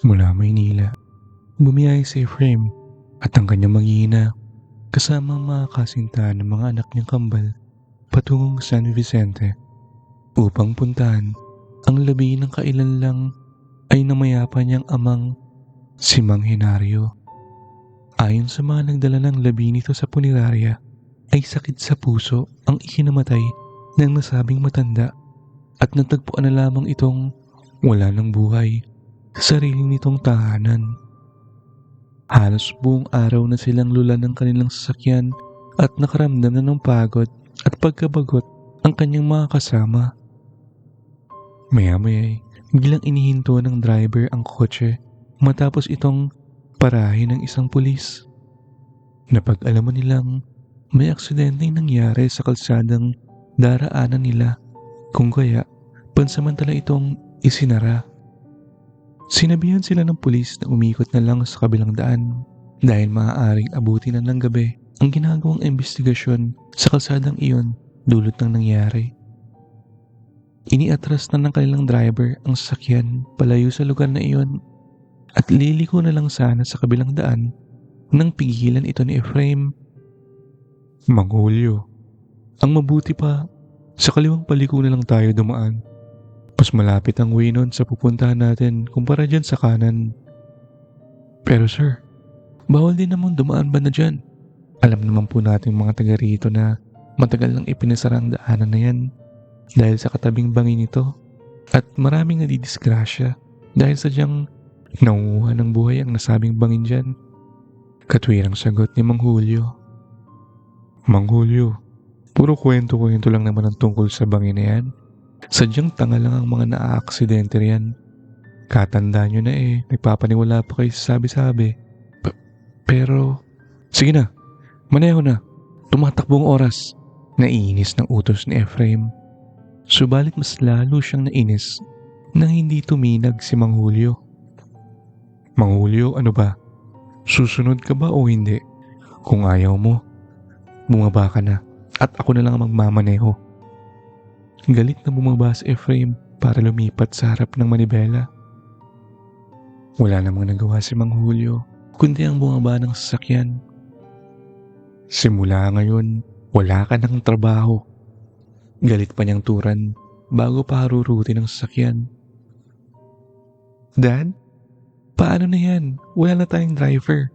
Mula Maynila, bumiyahe si Efraim at ang kanyang mag-iina kasama ang mga kasintahan ng mga anak niyang kambal patungong San Vicente upang puntahan ang labi ng kailan lang ay namayapa niyang amang si Mang Henario. Ayon sa mga nagdala ng labi nito sa punerarya ay sakit sa puso ang ikinamatay ng nasabing matanda at natagpuan na lamang itong wala ng buhay sa sarili nitong tahanan. Halos buong araw na silang lula ng kanilang sasakyan at nakaramdam na ng pagod at pagkabagot ang kanyang mga kasama. Maya-maya biglang inihinto ng driver ang kotse matapos itong parahin ng isang pulis. Napag-alaman nilang may aksidenteng nangyari sa kalsadang daraanan nila kung kaya pansamantala itong isinara. Sinabihan sila ng pulis na umikot na lang sa kabilang daan dahil maaaring abutin na ng gabi ang ginagawang investigasyon sa kalsadang iyon dulot ng nangyari. Iniatras na ng kanilang driver ang sasakyan palayo sa lugar na iyon at liliko na lang sana sa kabilang daan nang pigilan ito ni Efraim. Mang Julio, ang mabuti pa, sa kaliwang paliko na lang tayo dumaan. Mas malapit ang way nun sa pupuntahan natin kumpara dyan sa kanan. Pero sir, bawal din naman dumaan ba na dyan? Alam naman po natin mga taga rito na matagal nang ipinasara ang daanan na yan dahil sa katabing bangin nito at maraming nadidisgrasya dahil sadyang nanguha ng buhay ang nasabing bangin dyan. Katwirang sagot ni Mang Julio. Mang Julio, puro kwento-kwento lang naman ang tungkol sa bangin na yan. Sadyang tanga lang ang mga naaaksidente riyan. Katandaan nyo na nagpapaniwala pa kayo sa sabi-sabi. Pero, sige na, maneho na, tumatakbong oras. Naiinis ng utos ni Efraim. Subalit mas lalo siyang nainis nang hindi tuminag si Mang Julio. Mang Julio, ano ba? Susunod ka ba o hindi? Kung ayaw mo, bumaba ka na at ako na lang ang magmamaneho. Galit na bumaba si Efraim para lumipat sa harap ng manibela. Wala namang nagawa si Mang Julio kundi ang bumaba ng sasakyan. Simula ngayon, wala ka ng trabaho. Galit pa niyang turan bago pa harurutin ng sasakyan. Dad, paano na yan? Wala na tayong driver.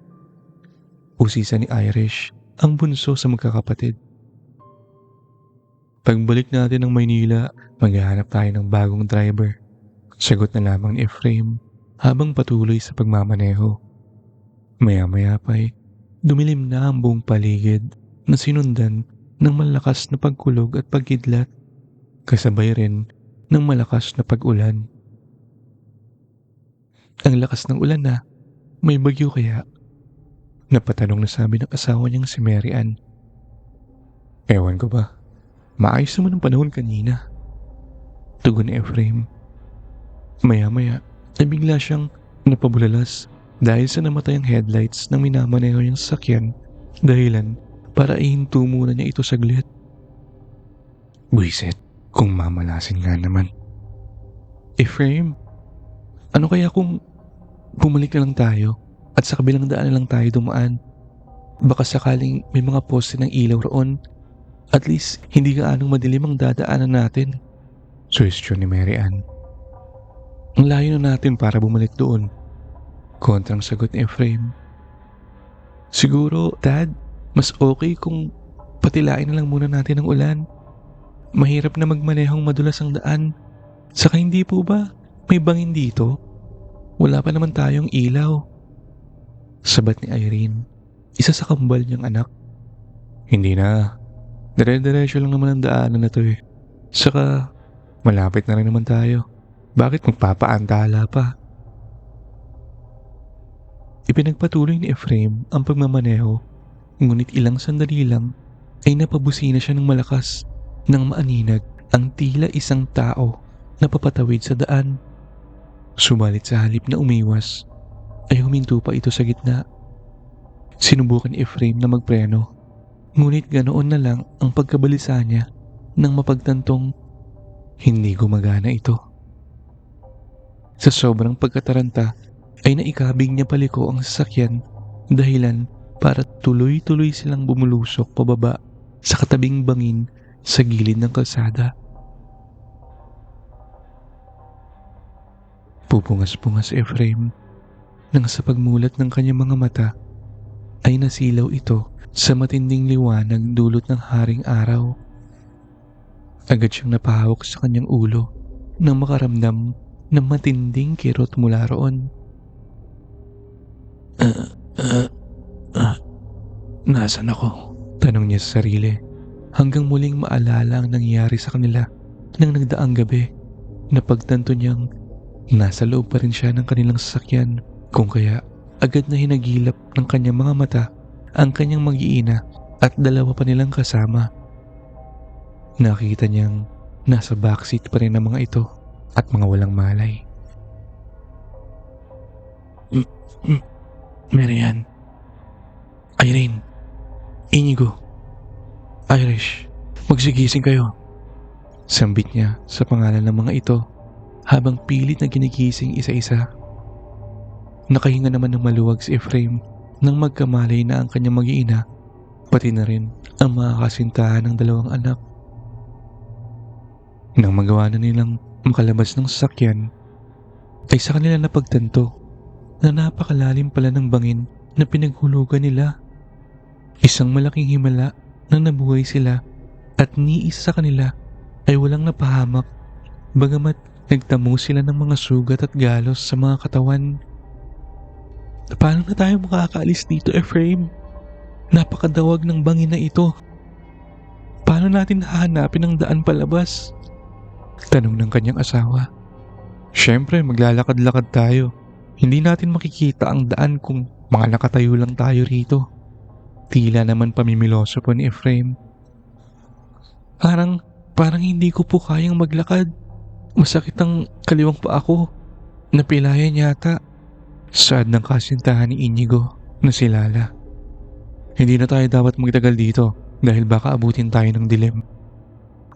Usisa ni Irish, ang bunso sa magkakapatid. Pagbalik natin ng Maynila, maghahanap tayo ng bagong driver. Sagot na lamang ni Efraim habang patuloy sa pagmamaneho. Maya-maya pa'y dumilim na ang buong paligid na sinundan ng malakas na pagkulog at pagkidlat, kasabay rin ng malakas na pag-ulan. Ang lakas ng ulan na, may bagyo kaya? Napatanong na sabi ng asawa niyang si Mary Ann. Ewan ko ba, maayos naman ang panahon kanina. Tugon ni Efraim. Maya-maya ay bigla siyang napabulalas dahil sa namatay ang headlights ng minamaneho niyang sasakyan, dahilan para ihinto muna niya ito saglit. Buisit, kung mamalasin nga naman. Efraim, ano kaya kung bumalik na lang tayo at sa kabilang daan na lang tayo dumaan? Baka sakaling may mga poste ng ilaw roon, at least hindi gaanong madilim ang dadaanan natin. Suwestyon ni Mary Ann. Ang layo na natin para bumalik doon. Kontrang sagot ni Efraim. Siguro, Dad, mas okay kung patilain na lang muna natin ang ulan. Mahirap na magmanehong madulas ang daan. Saka hindi po ba may bangin dito? Wala pa naman tayong ilaw. Sabat ni Irene, isa sa kambal niyang anak. Hindi na. Dire-diretso lang naman ang daanan na to Saka, malapit na rin naman tayo. Bakit magpapaantala pa? Ipinagpatuloy ni Efraim ang pagmamaneho, ngunit ilang sandali lang ay napabusina siya ng malakas nang maaninag ang tila isang tao na papatawid sa daan. Subalit sa halip na umiwas, ay huminto pa ito sa gitna. Sinubukan ni Efraim na magpreno, ngunit ganoon na lang ang pagkabalisa niya nang mapagtantong hindi gumagana ito. Sa sobrang pagkataranta ay naikabig niya paliko ang sasakyan, dahilan para tuloy-tuloy silang bumulusok pababa sa katabing bangin sa gilid ng kalsada. Pupungas-pungas si Efraim nang sa pagmulat ng kanyang mga mata ay nasilaw ito sa matinding liwanag dulot ng haring araw. Agad siyang napahawak sa kanyang ulo nang makaramdam ng matinding kirot mula roon. Nasaan ako? Tanong niya sa sarili hanggang muling maalala ang nangyari sa kanila nang nagdaang gabi. Napagtanto niyang nasa loob pa rin siya ng kanilang sasakyan, kung kaya agad na hinagilap ng kanyang mga mata ang kanyang mag-iina at dalawa pa nilang kasama. Nakita niyang nasa backseat pa rin ang mga ito at mga walang malay. Marian, Irene, Inigo, Irish, magsigising kayo. Sambit niya sa pangalan ng mga ito habang pilit na ginigising isa-isa. Nakahinga naman ng maluwag si Efraim nang magkamalay na ang kanyang mag-iina, pati na rin ang mga kasintahan ng dalawang anak. Nang magawa na nilang makalabas ng sasakyan, ay sa kanila napagtanto na napakalalim pala ng bangin na pinaghulugan nila. Isang malaking himala na nabuhay sila at ni isa sa kanila ay walang napahamak, bagamat nagtamo sila ng mga sugat at galos sa mga katawan. Paano na tayo makakaalis dito, Efraim? Napakadawag ng bangin na ito. Paano natin hahanapin ang daan palabas? Tanong ng kanyang asawa. Siyempre, maglalakad-lakad tayo. Hindi natin makikita ang daan kung mga nakatayo lang tayo rito. Tila naman pamimiloso po ni Efraim. Parang hindi ko po kayang maglakad. Masakit ang kaliwang pa ako. Napilayan yata. Saad ng kasintahan ni Inigo na si Lala. Hindi na tayo dapat magtagal dito dahil baka abutin tayo ng dilim.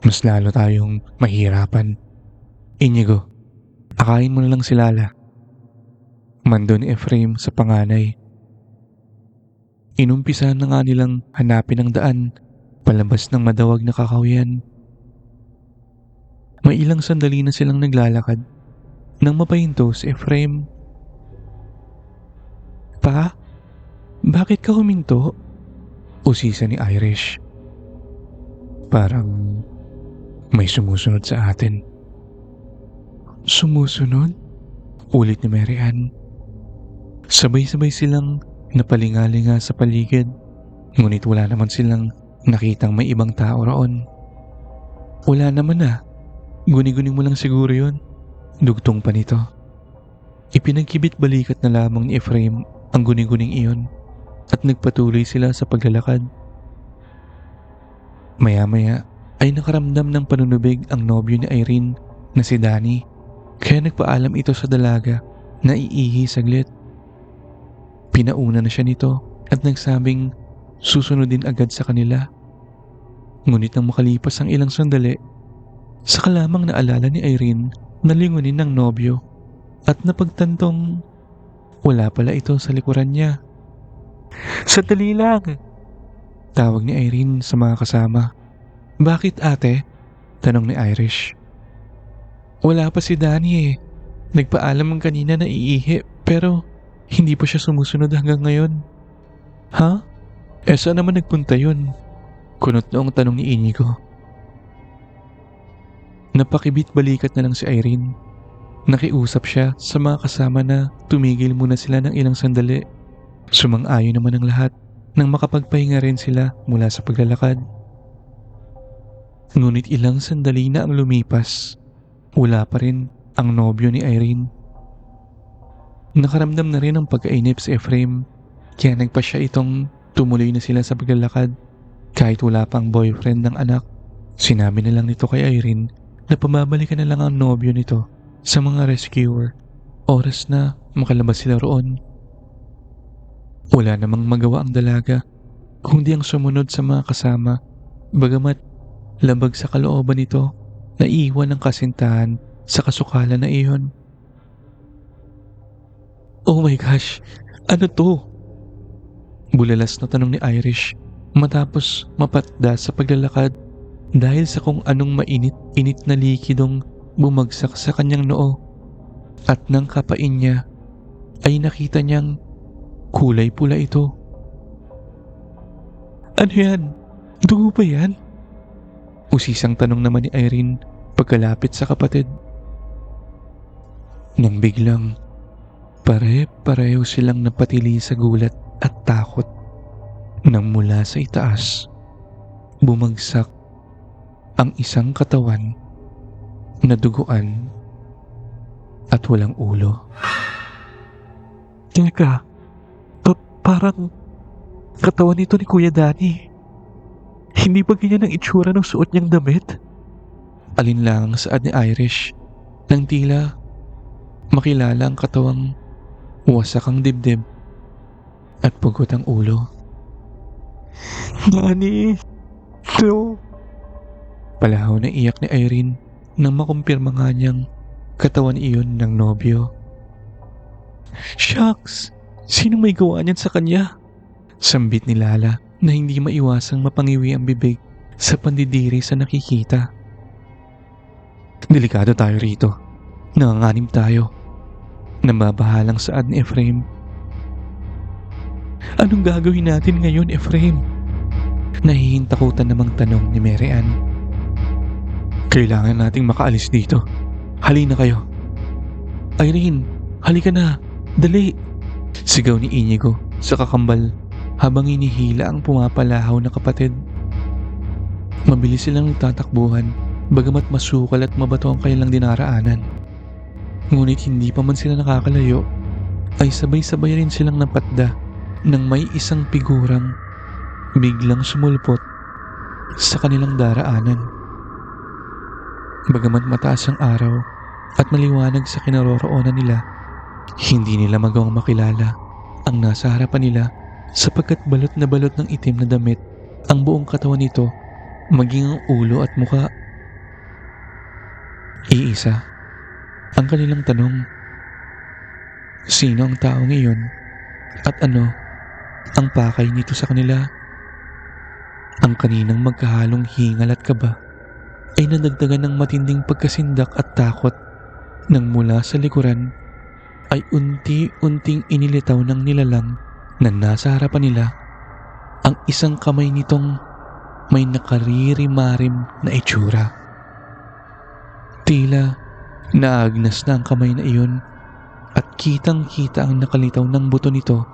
Mas lalo tayong mahirapan. Inigo, akain mo na lang si Lala. Mando ni Efraim sa panganay. Inumpisahan na nga nilang hanapin ang daan palabas ng madawag na kakahuyan. May ilang sandali na silang naglalakad nang mapahinto si Efraim. Pa, bakit ka huminto? Usisa ni Irish. Parang may sumusunod sa atin. Sumusunod? Ulit ni Mary Ann. Sabay-sabay silang napalingalinga sa paligid, ngunit wala naman silang nakitang may ibang tao roon. Wala naman ah. Guni-guni mo lang siguro yun. Dugtong pa nito. Ipinagkibit balikat na lamang ni Efraim ang guni-guning iyon at nagpatuloy sila sa paglalakad. Maya-maya ay nakaramdam ng panunubig ang nobyo ni Irene na si Danny, kaya nagpaalam ito sa dalaga na iihi saglit. Pinauna na siya nito at nagsabing susunod din agad sa kanila. Ngunit nang makalipas ang ilang sandali, saka lamang naalala ni Irene na lingunin ng nobyo at napagtantong wala pala ito sa likuran niya. Sandali lang! Tawag ni Irene sa mga kasama. Bakit ate? Tanong ni Irish. Wala pa si Danny eh. Nagpaalam ang kanina na iihi pero hindi pa siya sumusunod hanggang ngayon. Ha? Saan naman nagpunta yun? Kunot noong tanong ni Inigo. Napakibit balikat na lang si Irene. Nakiusap siya sa mga kasama na tumigil muna sila ng ilang sandali. Sumang-ayon naman ang lahat nang makapagpahinga rin sila mula sa paglalakad. Ngunit ilang sandali na ang lumipas, wala pa rin ang nobyo ni Irene. Nakaramdam na rin ang pagkainip si Efraim, kaya nagpa siya itong tumuloy na sila sa paglalakad. Kahit wala pang boyfriend ng anak, sinabi na lang nito kay Irene na pababalikan na lang ang nobyo nito sa mga rescuer oras na makalabas sila roon. Wala namang magawa ang dalaga kundi ang sumunod sa mga kasama, bagamat labag sa kalooban nito na iwan ng kasintahan sa kasukalan na iyon. Oh my gosh, ano to? Bulalas na tanong ni Irish matapos mapatda sa paglalakad dahil sa kung anong mainit-init na likidong bumagsak sa kanyang noo at nang kapain niya ay nakita niyang kulay pula ito. Ano yan? Dugo ba yan? Usisang tanong naman ni Irene pagkalapit sa kapatid. Nang biglang, pare-pareho silang napatili sa gulat at takot nang mula sa itaas, bumagsak ang isang katawan na duguan at walang ulo. Teka, parang katawan nito ni Kuya Danny. Hindi ba ganyan ang itsura ng suot niyang damit? Alinlangang saad ni Irish nang tila makilala ang katawang wasak ang dibdib at pugot ang ulo. Danny, no. Palahaw na iyak ni Irene nang makumpirma nga niyang katawan iyon ng nobyo. Shucks! Sino may gawa niyan sa kanya? Sambit ni Lala na hindi maiwasang mapangiwi ang bibig sa pandidiri sa nakikita. Delikado tayo rito. Nanganganib tayo. Nababahalang saad ni Ephraim. Anong gagawin natin ngayon, Ephraim? Nahihintakutan namang tanong ni Mary Ann. Kailangan nating makaalis dito. Halina kayo. Irene, halika na. Dali! Sigaw ni Inigo sa kakambal habang inihila ang pumapalahaw na kapatid. Mabilis silang nagtatakbuhan bagamat masukal at mabato ang kanilang dinaraanan. Ngunit hindi pa man sila nakakalayo ay sabay-sabay rin silang napatda nang may isang figurang biglang sumulpot sa kanilang daraanan. Bagamat mataas ang araw at maliwanag sa kinaroroonan nila, hindi nila magawang makilala ang nasa harapan nila sapagkat balot na balot ng itim na damit ang buong katawan nito, maging ang ulo at muka. Iisa ang kanilang tanong, sino ang taong iyon at ano ang pakay nito sa kanila? Ang kaninang magkahalong hingal at kaba ay nadagdagan ng matinding pagkasindak at takot nang mula sa likuran ay unti-unting inilitaw ng nilalang na nasa harapan nila ang isang kamay nitong may nakaririmarim na itsura. Tila naagnas na ang kamay na iyon at kitang-kita ang nakalitaw ng buto nito,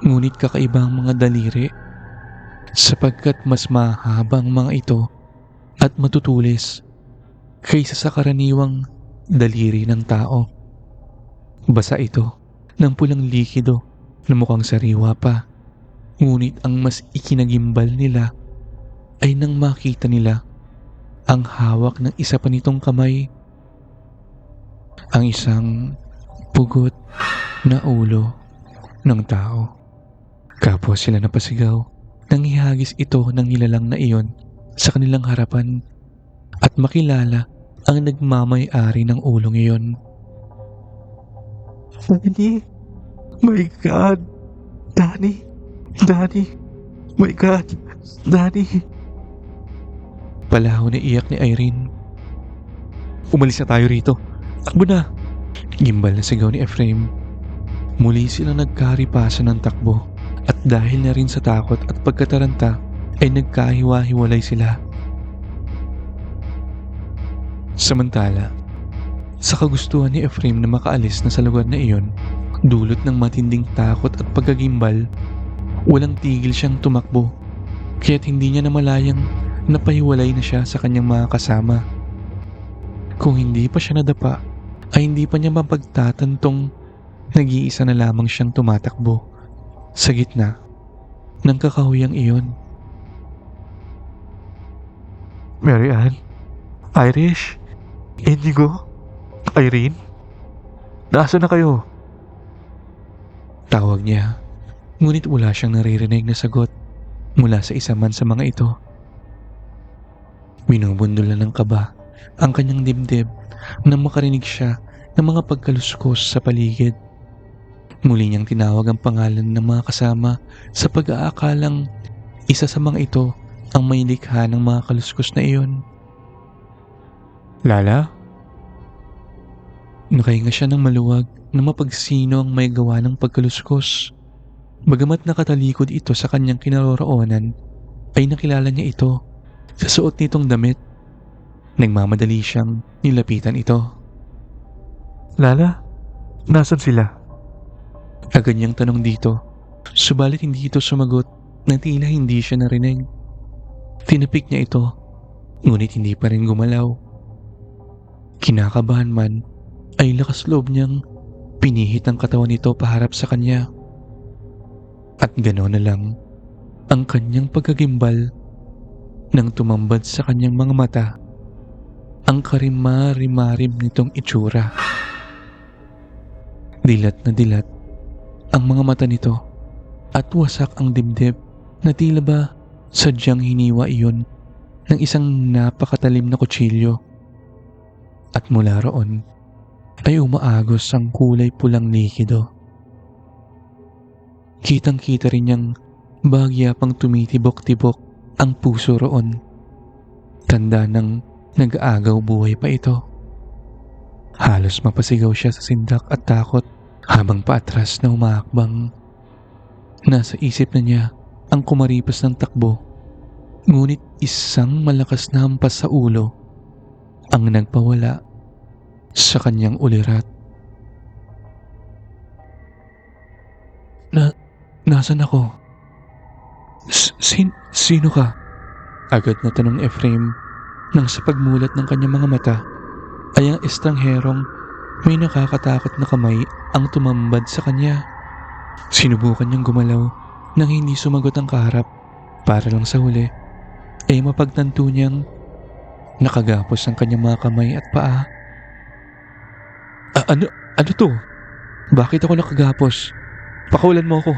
ngunit kakaiba ang mga daliri sapagkat mas mahaba ang mga ito at matutulis kaysa sa karaniwang daliri ng tao. Basa ito ng pulang likido na mukhang sariwa pa, ngunit ang mas ikinagimbal nila ay nang makita nila ang hawak ng isa pa nitong kamay, ang isang pugot na ulo ng tao. Kapwa sila napasigaw nang ihagis ito ng nilalang na iyon sa kanilang harapan at makilala ang nagmamay-ari ng ulong iyon. Danny! My God! Danny! Danny! My God! Danny! Palahaw na iyak ni Irene. Umalis na tayo rito. Takbo na! Gimbal na sigaw ni Ephraim. Muli silang nagkaripasan ng takbo at dahil na rin sa takot at pagkataranta ay nagkahiwa-hiwalay sila. Samantala, sa kagustuhan ni Ephraim na makaalis na sa lugar na iyon, dulot ng matinding takot at pagkagimbal, walang tigil siyang tumakbo, kaya't hindi niya namalayang napahiwalay na siya sa kanyang mga kasama. Kung hindi pa siya nadapa, ay hindi pa niya mapagtatantong nag-iisa na lamang siyang tumatakbo sa gitna ng kakahuyang iyon. Mary Ann, Irish, Inigo, Irene, nasaan na kayo? Tawag niya, ngunit wala siyang naririnig na sagot mula sa isa man sa mga ito. Binubundulan ng kaba ang kanyang dibdib nang makarinig siya ng mga pagkaluskos sa paligid. Muli niyang tinawag ang pangalan ng mga kasama sa pag-aakalang isa sa mga ito ang may likha ng mga kaluskos na iyon. Lala? Nakahinga siya ng maluwag na mapagsino ang may gawa ng pagkaluskos. Bagamat nakatalikod ito sa kanyang kinaroroonan, ay nakilala niya ito sa suot nitong damit. Nagmamadali siyang nilapitan ito. Lala, nasan sila? Agad niyang tanong dito, subalit hindi ito sumagot na tila hindi siya narinig. Tinapik niya ito, ngunit hindi pa rin gumalaw. Kinakabahan man, ay lakas loob niyang pinihit ang katawan nito paharap sa kanya. At gano'n na lang ang kanyang pagkagimbal nang tumambad sa kanyang mga mata ang karimari-marim nitong itsura. Dilat na dilat ang mga mata nito at wasak ang dibdib na tila ba sadyang hiniwa iyon ng isang napakatalim na kutsilyo. At mula roon ay umaagos ang kulay pulang likido. Kitang-kita rin niyang bahagya pang tumitibok-tibok ang puso roon. Tanda ng nag-aagaw buhay pa ito. Halos mapasigaw siya sa sindak at takot habang paatras na umaakbang. Nasa isip na niya ang kumaripas ng takbo, ngunit isang malakas na hampas sa ulo ang nagpawala sa kanyang ulirat. Nasaan ako? Sino ka? Agad na tanong Efraim nang sa pagmulat ng kanyang mga mata ay ang estrangherong may nakakatakot na kamay ang tumambad sa kanya. Sinubukan niyang gumalaw nang hindi sumagot ang kaharap para lang sa huli ay mapagtanto niyang nakagapos ang kanyang mga kamay at paa. Ano to? Bakit ako nakagapos? Pakawalan mo ako.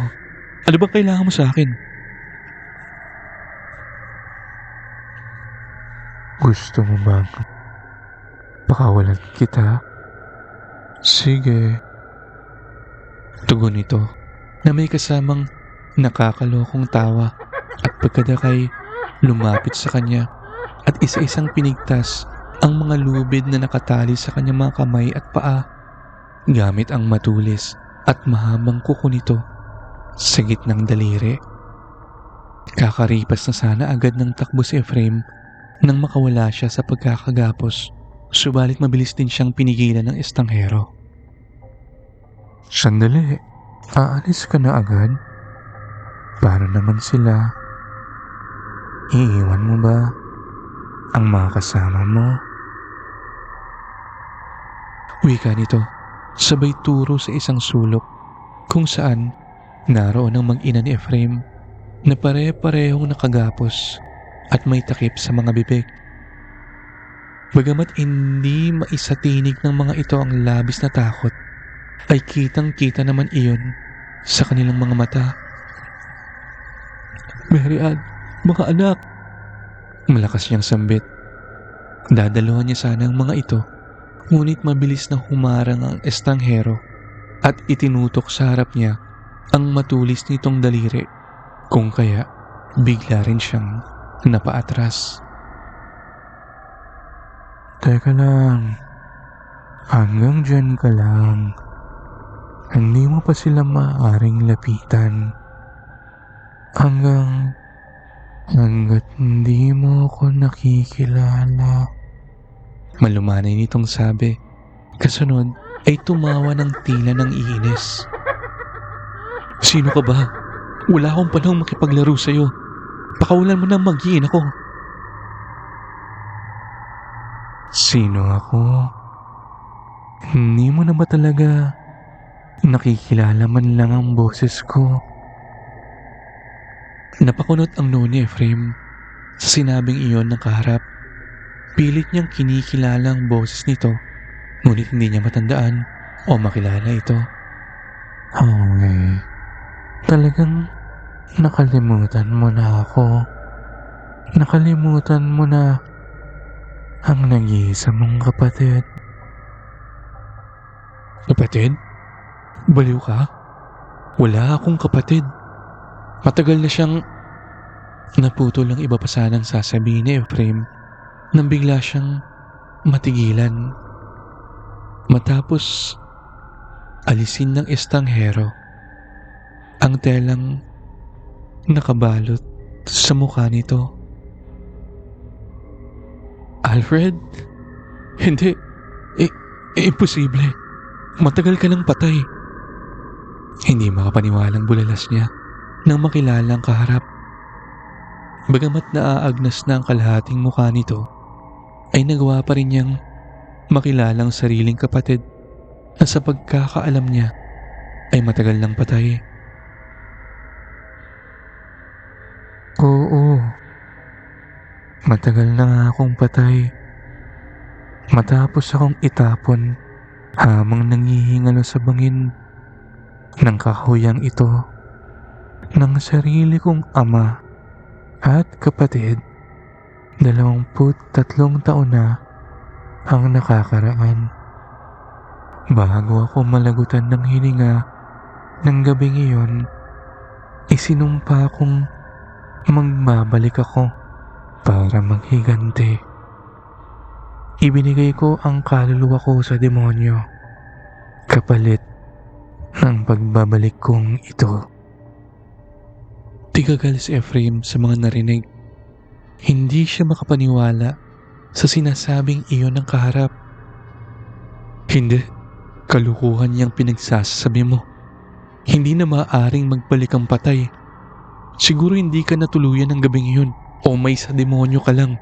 Ano bang kailangan mo sa akin? Gusto mo bang pakawalan kita? Sige. Tugon nito na may kasamang nakakalokong tawa at pagkadakay lumapit sa kanya at isa-isang pinigtas ang mga lubid na nakatali sa kanyang mga kamay at paa gamit ang matulis at mahabang kuko nito sa gitnang daliri. Kakaripas na sana agad ng takbo si Efraim nang makawala siya sa pagkakagapos, subalit mabilis din siyang pinigilan ng estanghero. Sandali, aalis ka na agad? Paano naman sila? Iiwan mo ba ang mga kasama mo? Wika nito, sabay turo sa isang sulok kung saan naroon ang mag-ina ni Efraim na pare-parehong nakagapos at may takip sa mga bibig. Bagamat hindi maisatinig ng mga ito ang labis na takot, ay kitang-kita naman iyon sa kanilang mga mata. Mary Ann, mga anak! Malakas niyang sambit. Dadaluhan niya sana ang mga ito, ngunit mabilis na humarang ang estanghero at itinutok sa harap niya ang matulis nitong daliri, kung kaya bigla rin siyang napaatras. Teka lang, hanggang dyan ka lang. Hindi mo pa sila maaaring lapitan. Hanggat hindi mo ako nakikilala. Malumanay nitong sabi. Kasunod ay tumawa ng tila ng iinis. Sino ka ba? Wala akong panahong makipaglaro sa'yo. Pakawalan mo na mag-iin ako. Sino ako? Hindi mo na ba talaga nakikilala man lang ang boses ko? Napakunot ang noo ni Efraim sa sinabing iyon ng kaharap. Pilit niyang kinikilala ang boses nito, ngunit hindi niya matandaan o makilala ito. Okay, talagang nakalimutan mo na ako. Nakalimutan mo na ang nag-iisa mong kapatid. Kapatid? Baliw ka? Wala akong kapatid. Matagal na siyang naputol ang iba pa sanang sasabihin ni Efraim nang bigla siyang matigilan. Matapos alisin ng estanghero ang telang nakabalot sa mukha nito. Alfred? Hindi. Imposible. Matagal ka nang patay. Hindi makapaniwalang bulalas niya nang makilala ang kaharap. Bagamat naaagnas na ang kalahating mukha nito, ay nagawa pa rin niyang makilalang sariling kapatid na sa pagkakaalam niya ay matagal nang patay. Oo, matagal na nga akong patay. Matapos akong itapon habang nangihingalo sa bangin ng kahuyang ito ng sarili kong ama at kapatid. 23 taon na ang nakakaraan. Bago ako malagutan ng hininga ng gabing iyon, isinumpa kong magbabalik ako para maghiganti. Ibinigay ko ang kaluluwa ko sa demonyo kapalit ng pagbabalik kong ito. Tigagal si Efraim sa mga narinig. Hindi siya makapaniwala sa sinasabing iyon ng kaharap. Hindi, kalukuhan niyang pinagsasabi mo. Hindi na maaaring magbalik ang patay. Siguro hindi ka natuluyan ng gabing iyon o may sa demonyo ka lang.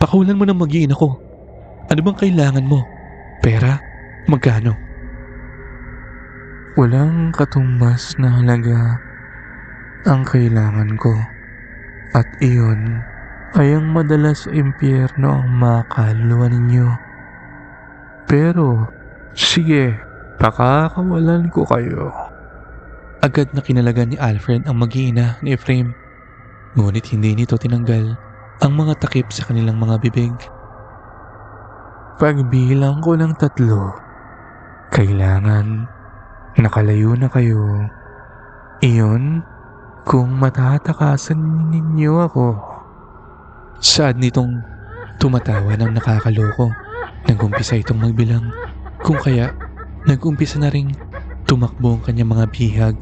Pakawalan mo ng mag-iina ko. Ano bang kailangan mo? Pera? Magkano? Walang katumbas na halaga ang kailangan ko. At iyon ay ang madalas sa impyerno ang makaluluwa ninyo. Pero, sige, pakakawalan ko kayo. Agad na kinalagan ni Alfred ang mag-iina ni Efraim. Ngunit hindi nito tinanggal ang mga takip sa kanilang mga bibig. Pagbilang ko ng 3, kailangan nakalayo na kayo. Iyon kung matatakasan ninyo ako. Saad nitong tumatawa ng nakakaloko. Nag-umpisa itong magbilang. Kung kaya, nag-umpisa na ring tumakbo ang kanyang mga bihag.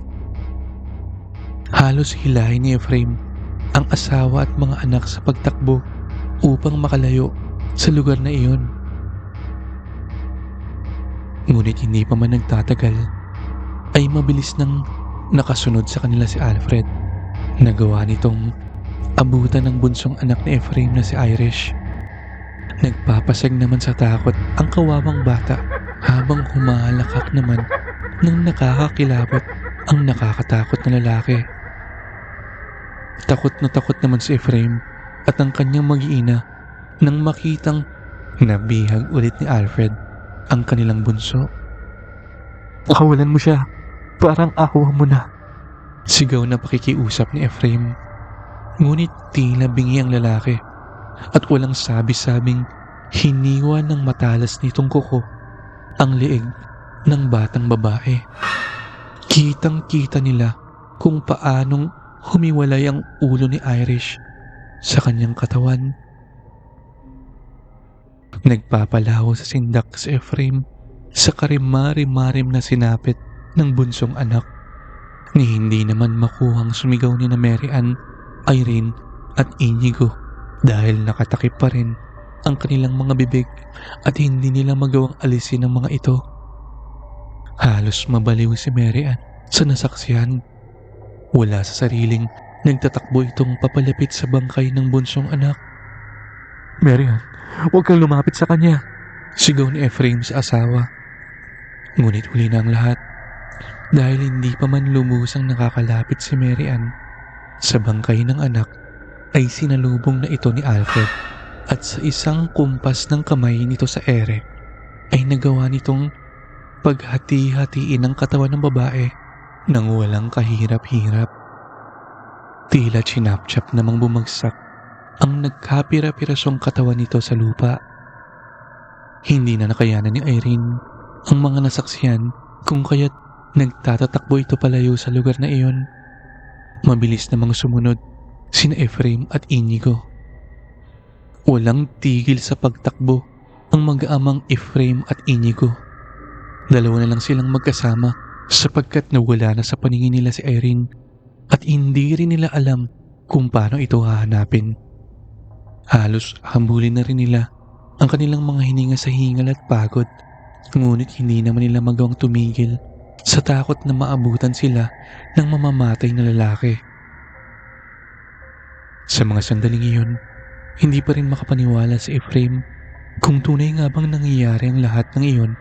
Halos hilahin ni Efraim ang asawa at mga anak sa pagtakbo upang makalayo sa lugar na iyon. Ngunit hindi pa man nagtatagal, ay mabilis nang nakasunod sa kanila si Alfred. Nagawa nitong abutan ng bunsong anak ni Efraim na si Irish. Nagpapasag naman sa takot ang kawawang bata habang humalakak naman ng nakakakilabot ang nakakatakot na lalaki. Takot naman si Efraim at ang kanyang mag-iina nang makitang nabihag ulit ni Alfred ang kanilang bunso. Pakawalan mo siya, parang awa mo na. Sigaw na pakikiusap ni Efraim. Ngunit tila bingi ang lalaki at walang sabi-sabing hiniwa ng matalas nitong kuko ang liig ng batang babae. Kitang-kita nila kung paanong humiwalay ang ulo ni Irish sa kanyang katawan. Nagpapalaho sa sindak si Efraim sa karimari-marim na sinapit ng bunsong anak, ni hindi naman makuhang sumigaw ni na Mary Ann, Irene at Inigo dahil nakatakip pa rin ang kanilang mga bibig at hindi nila magawang alisin ang mga ito. Halos mabaliw si Mary Ann sa nasaksihan. Wala sa sariling nagtatakbo itong papalapit sa bangkay ng bunsong anak. Mary Ann, huwag kang lumapit sa kanya, sigaw ni Efraim sa asawa. Ngunit huli na ang lahat dahil hindi pa man lumusang nakakalapit si Mary Ann sa bangkay ng anak ay sinalubong na ito ni Alfred at sa isang kumpas ng kamay nito sa ere ay nagawa nitong paghati-hatiin ang katawan ng babae nang walang kahirap-hirap. Tila chinap-chap namang bumagsak ang nagkapira-pirasong katawan nito sa lupa. Hindi na nakayanan ni Irene ang mga nasaksihan kung kaya't Nagtatatakbo ito palayo sa lugar na iyon. Mabilis namang sumunod sina Efraim at Inigo. Walang tigil sa pagtakbo ang mag-aamang Efraim at Inigo. Dalawa na lang silang magkasama sapagkat nawala na sa paningin nila si Irene at hindi rin nila alam kung paano ito hahanapin. Halos hambulin na rin nila ang kanilang mga hininga sa hingal at pagod, ngunit hindi naman nila magawang tumigil sa takot na maabutan sila ng mamamatay na lalaki. Sa mga sandaling iyon, hindi pa rin makapaniwala si Efraim kung tunay nga bang nangyayari ang lahat ng iyon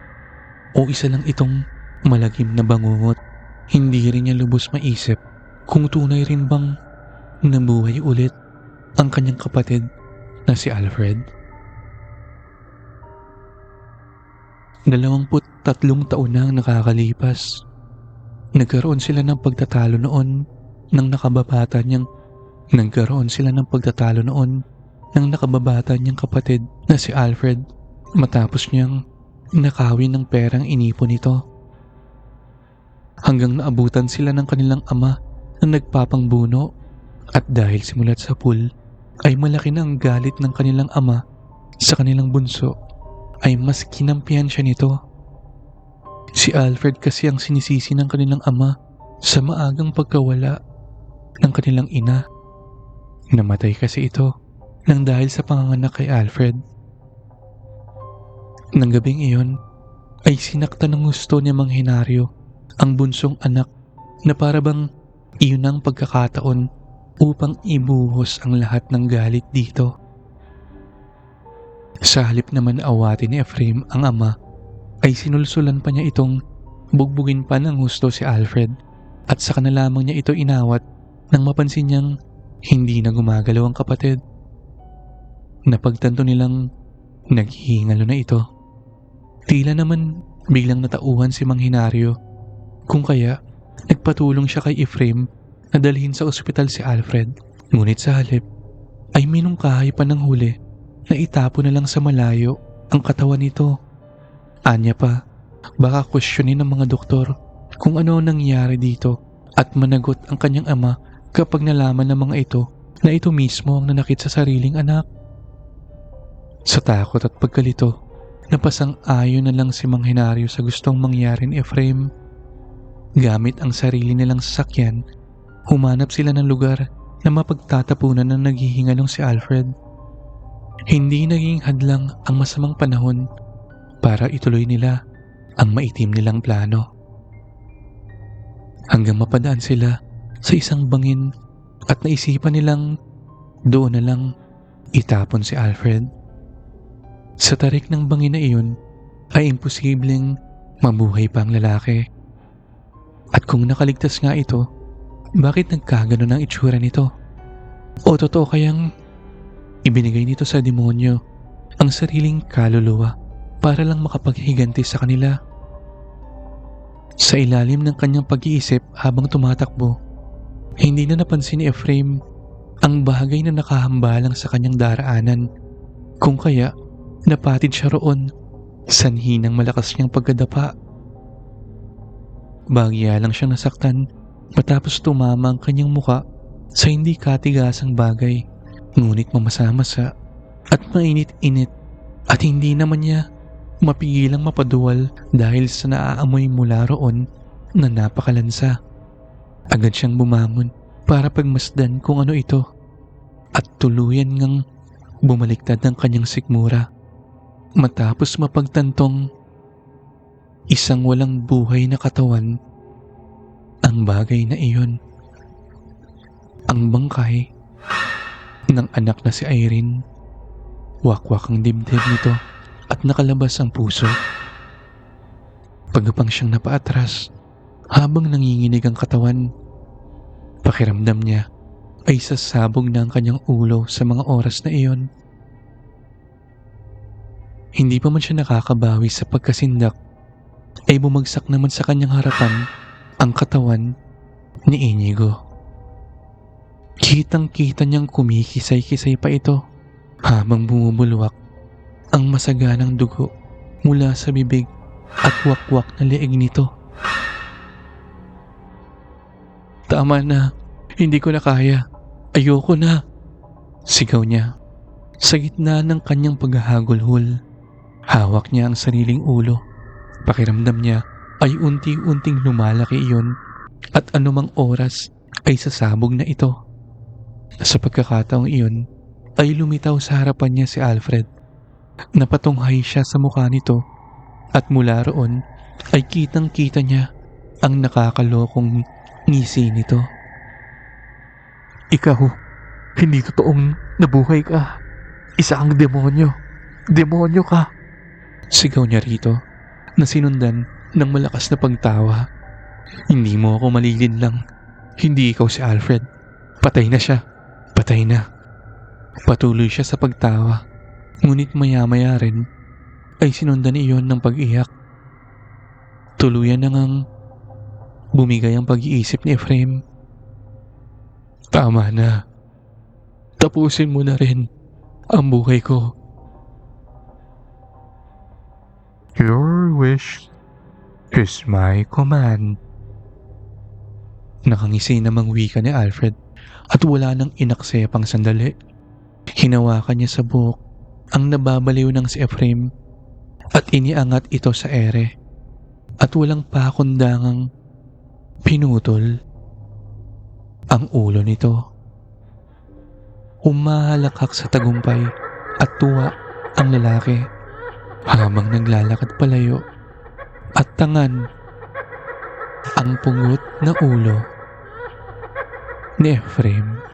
o isa lang itong malagim na bangungot. Hindi rin niya lubos maisip kung tunay rin bang nabuhay ulit ang kanyang kapatid na si Alfred. 23 taon na ang nakakalipas. Nagkaroon sila ng pagtatalo noon ng nakababata niyang kapatid na si Alfred matapos niyang nakawin ng perang inipon nito. Hanggang naabutan sila ng kanilang ama na nagpapangbuno at dahil simulat sa pool ay malaki na ang galit ng kanilang ama sa kanilang bunso ay mas kinampihan siya nito. Si Alfred kasi ang sinisisi ng kanilang ama sa maagang pagkawala ng kanilang ina. Namatay kasi ito nang dahil sa panganganak kay Alfred. Nang gabing iyon ay sinaktan ng gusto ni Mang Henaryo ang bunsong anak na parabang iyon ang pagkakataon upang ibuhos ang lahat ng galit dito. Sa halip naman awatin ni Efraim ang ama, ay sinulsulan pa niya itong bugbugin pa ng husto si Alfred at saka na lamang niya ito inawat nang mapansin niyang hindi na gumagalaw ang kapatid. Napagtanto nilang naghihingalo na ito. Tila naman biglang natauhan si Mang Henaryo kung kaya nagpatulong siya kay Efraim na dalhin sa ospital si Alfred. Ngunit sa halip ay minungkahi pa ng huli na itapo na lang sa malayo ang katawan nito. Anya pa, baka questionin ng mga doktor kung ano ang nangyari dito at managot ang kanyang ama kapag nalaman ng mga ito na ito mismo ang nanakit sa sariling anak. Sa takot at pagkalito, napasang-ayon na lang si Mang Henaryo sa gustong mangyari ni Efraim. Gamit ang sarili nilang sasakyan, humanap sila ng lugar na mapagtatapunan ng naghihingalong si Alfred. Hindi naging hadlang ang masamang panahon para ituloy nila ang maitim nilang plano. Hanggang mapadaan sila sa isang bangin at naisipan nilang doon na lang itapon si Alfred. Sa tarik ng bangin na iyon ay imposibleng mabuhay pa ang lalaki. At kung nakaligtas nga ito, bakit nagkagano ng itsura nito? O totoo kayang ibinigay nito sa demonyo ang sariling kaluluwa para lang makapaghiganti sa kanila? Sa ilalim ng kanyang pag-iisip habang tumatakbo, hindi na napansin ni Efraim ang bagay na nakahambalang sa kanyang daraanan, kung kaya napatid siya roon sanhi ng malakas niyang pagkadapa. Bagya lang siyang nasaktan matapos tumama ang kanyang muka sa hindi katigasang bagay, ngunit mamasa-masa at mainit-init, at hindi naman niya mapigilang mapaduwal dahil sa naaamoy mula roon na napakalansa. Agad siyang bumangon para pagmasdan kung ano ito at tuluyan ngang bumaliktad ang kanyang sikmura matapos mapagtantong isang walang buhay na katawan ang bagay na iyon. Ang bangkay ng anak na si Irene. Wakwak ang dibdib nito at nakalabas ang puso. Pagupang siyang napaatras habang nanginginig ang katawan. Pakiramdam niya ay sasabog na ang kanyang ulo sa mga oras na iyon. Hindi pa man siya nakakabawi sa pagkasindak ay bumagsak naman sa kanyang harapan ang katawan ni Inigo. Kitang-kita niyang kumikisay-kisay pa ito habang bumubulwak ang masaganang dugo mula sa bibig at wakwak na leeg nito. Tama na. Hindi ko na kaya. Ayoko na. Sigaw niya. Sa gitna ng kanyang paghahagulhol, hawak niya ang sariling ulo. Pakiramdam niya ay unti-unting lumalaki iyon at anumang oras ay sasabog na ito. Sa pagkakataong iyon ay lumitaw sa harapan niya si Alfred. Napatunghay siya sa mukha nito at mula roon ay kitang-kita niya ang nakakalokong ngisi nito. Ikaw, hindi totoong nabuhay ka. Isa kang demonyo. Demonyo ka. Sigaw niya rito na sinundan ng malakas na pagtawa. Hindi mo ako malilinlang. Hindi ikaw si Alfred. Patay na siya. Patay na. Patuloy siya sa pagtawa. Ngunit maya-maya rin ay sinundan iyon ng pag-iyak. Tuluyan na ngang bumigay ang pag-iisip ni Ephraim. Tama na. Tapusin mo na rin ang buhay ko. Your wish is my command. Nakangisi namang wika ni Alfred at wala nang inaksepang sandali. Hinawakan niya sa buhok ang nababaliw ng si Ephraim at iniangat ito sa ere at walang pakundangang pinutol ang ulo nito. Humahalakhak sa tagumpay at tuwa ang lalaki habang naglalakad palayo at tangan ang pungot na ulo ni Ephraim.